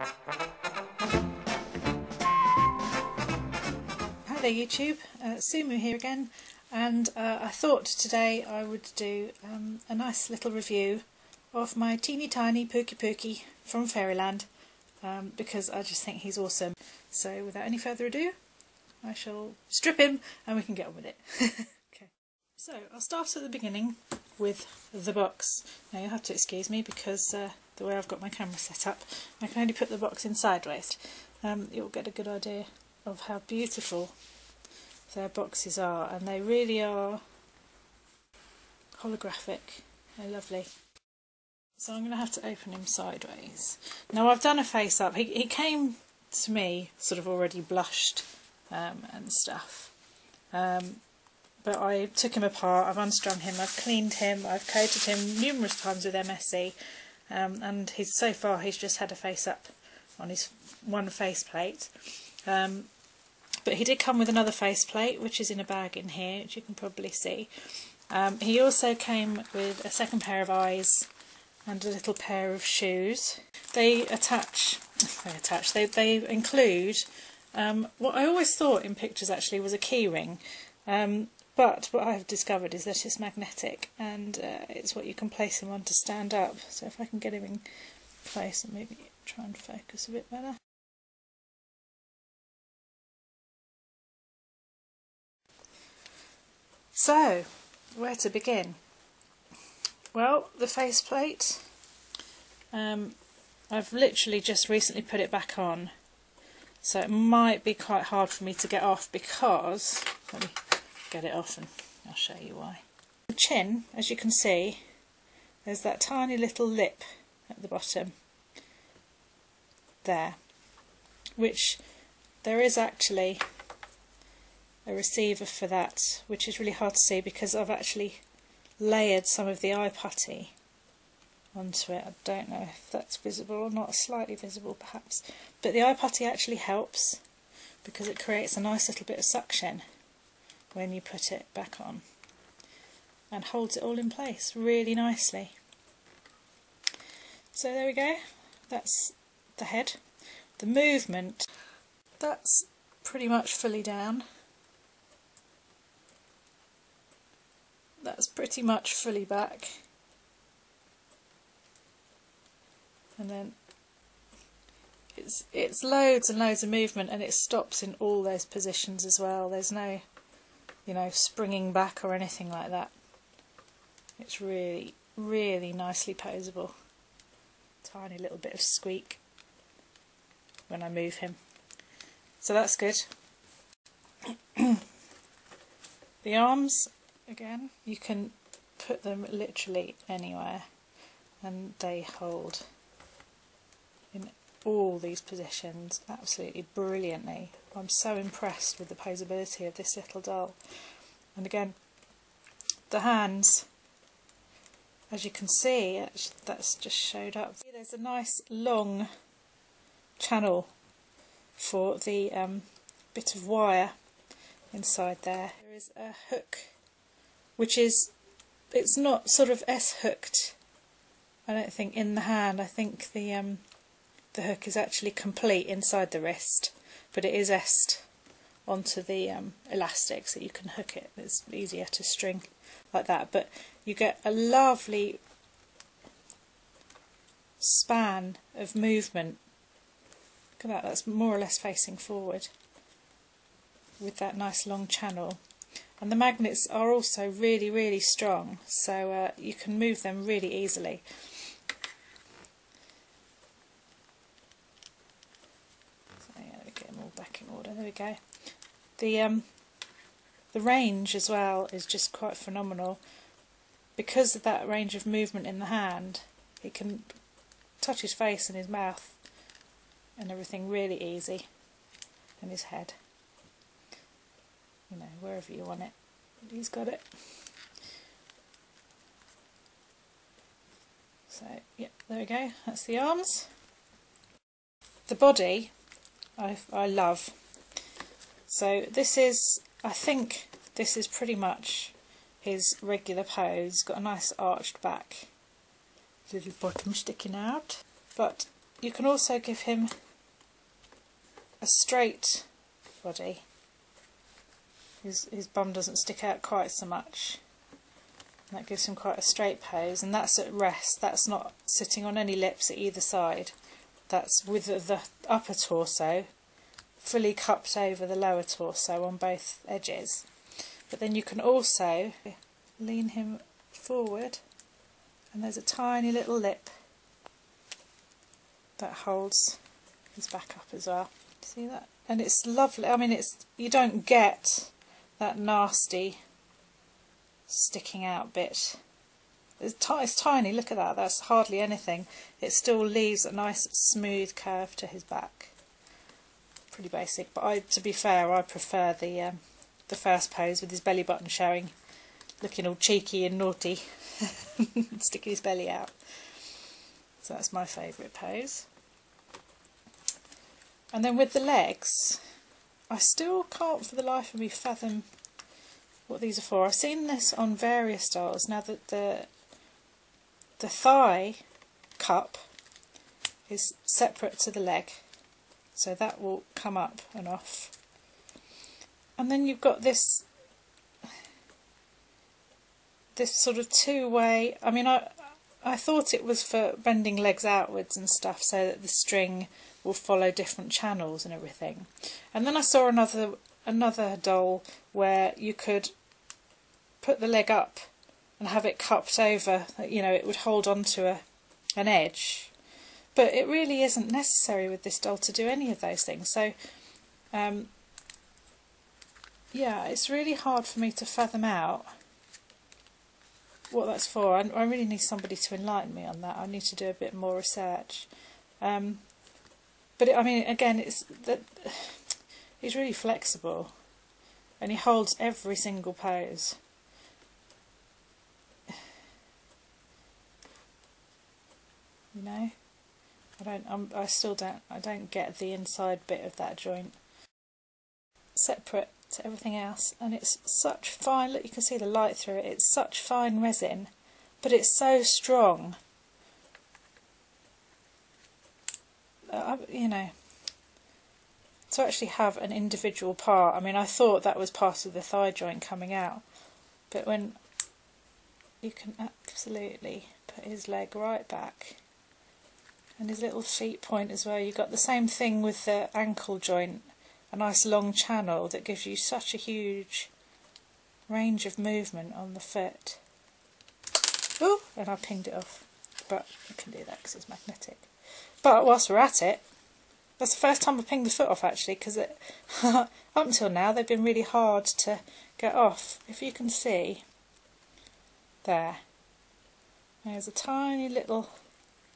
Hi there YouTube, Sumu here again, and I thought today I would do a nice little review of my teeny tiny Pukipuki from Fairyland, because I just think he's awesome. So without any further ado, I shall strip him and we can get on with it. Okay. So I'll start at the beginning with the box. Now you'll have to excuse me because the way I've got my camera set up, I can only put the box in sideways. You'll get a good idea of how beautiful their boxes are, and they really are holographic. They're lovely. So I'm going to have to open him sideways. Now I've done a face up. He came to me sort of already blushed and stuff, but I took him apart, I've unstrung him, I've cleaned him, I've coated him numerous times with MSC, and so far he's just had a face up on his one face plate. But he did come with another faceplate, which is in a bag in here, which you can probably see. He also came with a second pair of eyes and a little pair of shoes. They include what I always thought in pictures actually was a key ring, but what I've discovered is that it's magnetic, and it's what you can place him on to stand up. So if I can get him in place and maybe try and focus a bit better. So, where to begin? Well, the faceplate, I've literally just recently put it back on, so it might be quite hard for me to get off because, let me get it off and I'll show you why. The chin, as you can see, there's that tiny little lip at the bottom there, which there is actually a receiver for that, which is really hard to see because I've actually layered some of the eye putty onto it. I don't know if that's visible or not, slightly visible perhaps, but the eye putty actually helps because it creates a nice little bit of suction when you put it back on and holds it all in place really nicely. So there we go, that's the head. The movement, that's pretty much fully down. That's pretty much fully back, and then it's loads and loads of movement, and it stops in all those positions as well. There's no, springing back or anything like that. It's really, really nicely poseable. Tiny little bit of squeak when I move him, so that's good. The arms, again, you can put them literally anywhere and they hold in all these positions absolutely brilliantly. I'm so impressed with the posability of this little doll. And again, the hands, as you can see, that's just showed up. There's a nice long channel for the bit of wire inside there. There is a hook, which is, it's not sort of S-hooked, I don't think, in the hand. I think the hook is actually complete inside the wrist, but it is S-ed onto the elastic, so you can hook it. It's easier to string like that, but you get a lovely span of movement. Look at that, that's more or less facing forward with that nice long channel. And the magnets are also really, really strong, so you can move them really easily. So yeah, let me get them all back in order. There we go. The range as well is just quite phenomenal. Because of that range of movement in the hand, it can touch his face and his mouth and everything really easy, and his head. Wherever you want it, he's got it. So, yep, there we go, that's the arms. The body, I love. So this is, I think this is pretty much his regular pose. He's got a nice arched back, little bottom sticking out, but you can also give him a straight body. His bum doesn't stick out quite so much. And that gives him quite a straight pose, and that's at rest. That's not sitting on any lips at either side. That's with the upper torso fully cupped over the lower torso on both edges. But then you can also lean him forward, and there's a tiny little lip that holds his back up as well. See that? And it's lovely. I mean, you don't get that nasty sticking out bit. It's tiny, look at that, that's hardly anything. It still leaves a nice smooth curve to his back. Pretty basic, but to be fair, I prefer the first pose with his belly button showing, looking all cheeky and naughty, sticking his belly out. So that's my favourite pose. And then with the legs, I still can't for the life of me fathom what these are for. I've seen this on various dolls. Now that the thigh cup is separate to the leg, so that will come up and off. And then you've got this sort of two-way. I mean, I thought it was for bending legs outwards and stuff, so that the string will follow different channels and everything. And then I saw another doll where you could put the leg up and have it cupped over, you know, it would hold on to an edge. But it really isn't necessary with this doll to do any of those things. So, yeah, it's really hard for me to fathom out what that's for. I really need somebody to enlighten me on that. I need to do a bit more research. But I mean, again, he's really flexible, and he holds every single pose. You know, I don't get the inside bit of that joint. Separate to everything else, and it's such fine. Look, you can see the light through it. It's such fine resin, but it's so strong. You know, to actually have an individual part. I mean, I thought that was part of the thigh joint coming out, but when you can absolutely put his leg right back, and his little feet point as well. You've got the same thing with the ankle joint, a nice long channel that gives you such a huge range of movement on the foot. Oh, and I pinged it off, but you can do that because it's magnetic. But whilst we're at it, that's the first time I pinged the foot off actually, because up until now they've been really hard to get off. If you can see, there's a tiny little,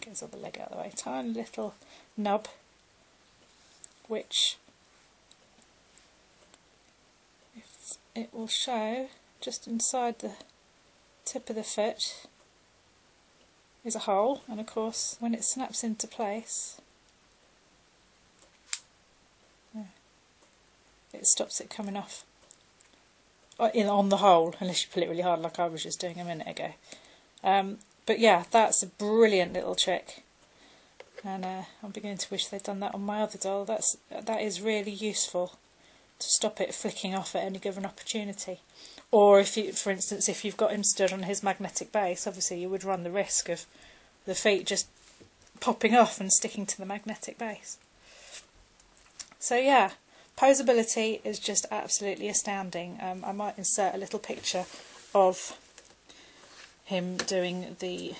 get his other leg out of the way, tiny little nub, which it will show just inside the tip of the foot is a hole, and of course when it snaps into place it stops it coming off on the hole, unless you pull it really hard like I was just doing a minute ago. But yeah, that's a brilliant little trick, and I'm beginning to wish they'd done that on my other doll. That is really useful to stop it flicking off at any given opportunity. Or if you, for instance, if you've got him stood on his magnetic base, obviously you would run the risk of the feet just popping off and sticking to the magnetic base. So yeah, posability is just absolutely astounding. I might insert a little picture of him doing the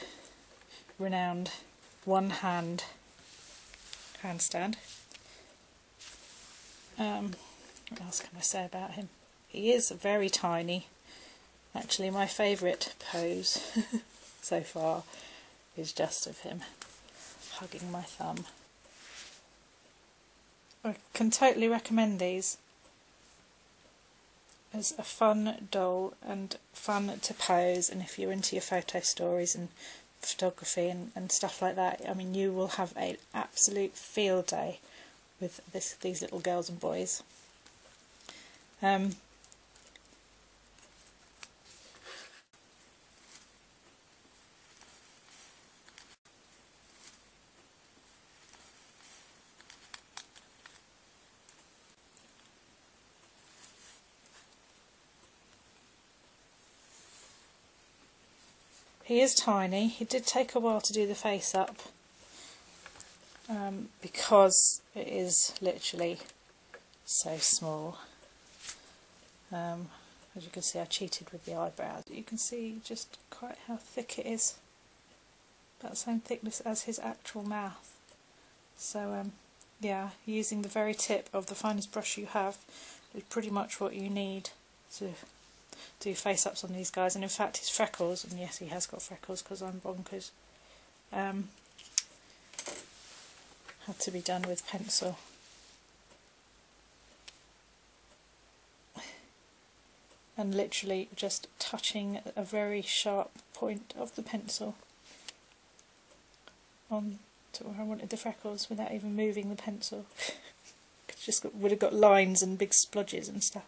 renowned one-hand handstand. What else can I say about him? He is very tiny. Actually, my favourite pose so far is just of him hugging my thumb. I can totally recommend these as a fun doll and fun to pose, and if you're into your photo stories and photography and stuff like that, I mean, you will have an absolute field day with these little girls and boys. He is tiny. He did take a while to do the face up because it is literally so small. As you can see, I cheated with the eyebrows. You can see just quite how thick it is. About the same thickness as his actual mouth. So yeah, using the very tip of the finest brush you have is pretty much what you need to do face-ups on these guys. And in fact his freckles, and yes he has got freckles because I'm bonkers, had to be done with pencil. And literally just touching a very sharp point of the pencil on to where I wanted the freckles without even moving the pencil. Would have got lines and big splodges and stuff.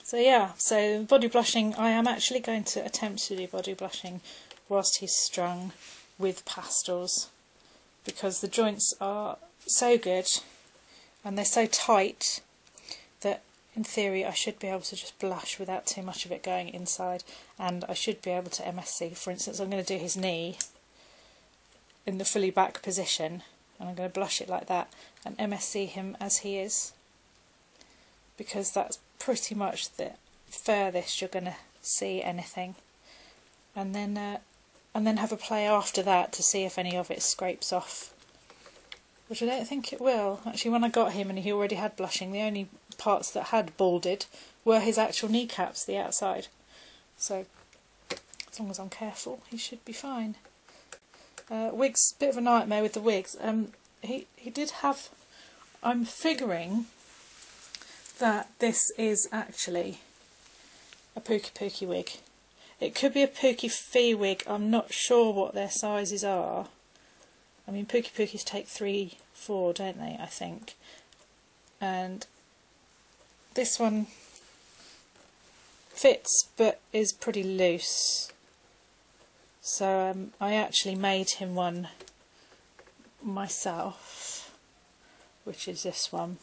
So yeah, so body blushing, I am actually going to attempt to do body blushing whilst he's strung with pastels, because the joints are so good and they're so tight that in theory I should be able to just blush without too much of it going inside, and I should be able to MSC. For instance, I'm going to do his knee in the fully back position and I'm going to blush it like that and MSC him as he is, because that's pretty much the furthest you're going to see anything, and then have a play after that to see if any of it scrapes off, which I don't think it will. Actually, when I got him and he already had blushing, the only parts that had balded were his actual kneecaps, the outside, so as long as I'm careful he should be fine. Wigs, bit of a nightmare with the wigs. He did have, I'm figuring that this is actually a Pukipuki wig. It could be a Puki wig, I'm not sure what their sizes are. I mean, Pukipukis take 3-4, don't they, I think. And this one fits but is pretty loose. So I actually made him one myself, which is this one,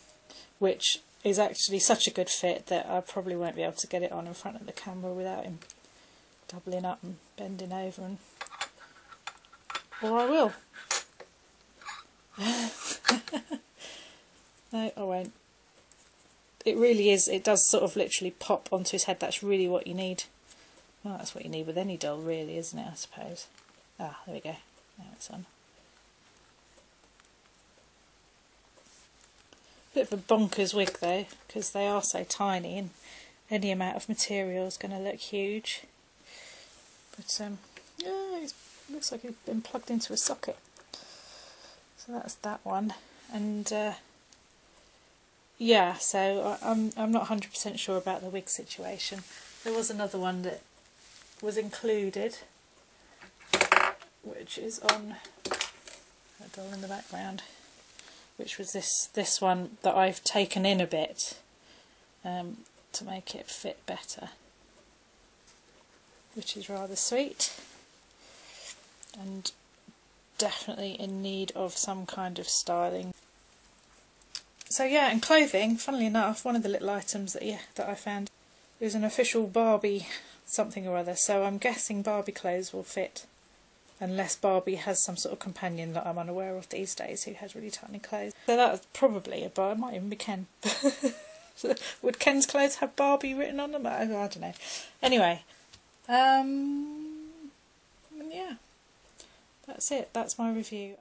which is actually such a good fit that I probably won't be able to get it on in front of the camera without him doubling up and bending over, and or I will. No, I won't. It really is, it does sort of literally pop onto his head. That's really what you need. Well, that's what you need with any doll, really, isn't it, I suppose. Ah, there we go. Now it's on. Bit of a bonkers wig, though, because they are so tiny and any amount of material is going to look huge. But, yeah, it looks like he's been plugged into a socket. So that's that one. And, yeah, so I'm not 100% sure about the wig situation. There was another one that was included, which is on a doll in the background, which was this one that I've taken in a bit to make it fit better, which is rather sweet and definitely in need of some kind of styling. So yeah, and clothing, funnily enough, one of the little items that I found is an official Barbie something or other, so I'm guessing Barbie clothes will fit, unless Barbie has some sort of companion that I'm unaware of these days who has really tiny clothes. So that's probably a Barbie, it might even be Ken. Would Ken's clothes have Barbie written on them? I don't know. Anyway, yeah, that's it, that's my review.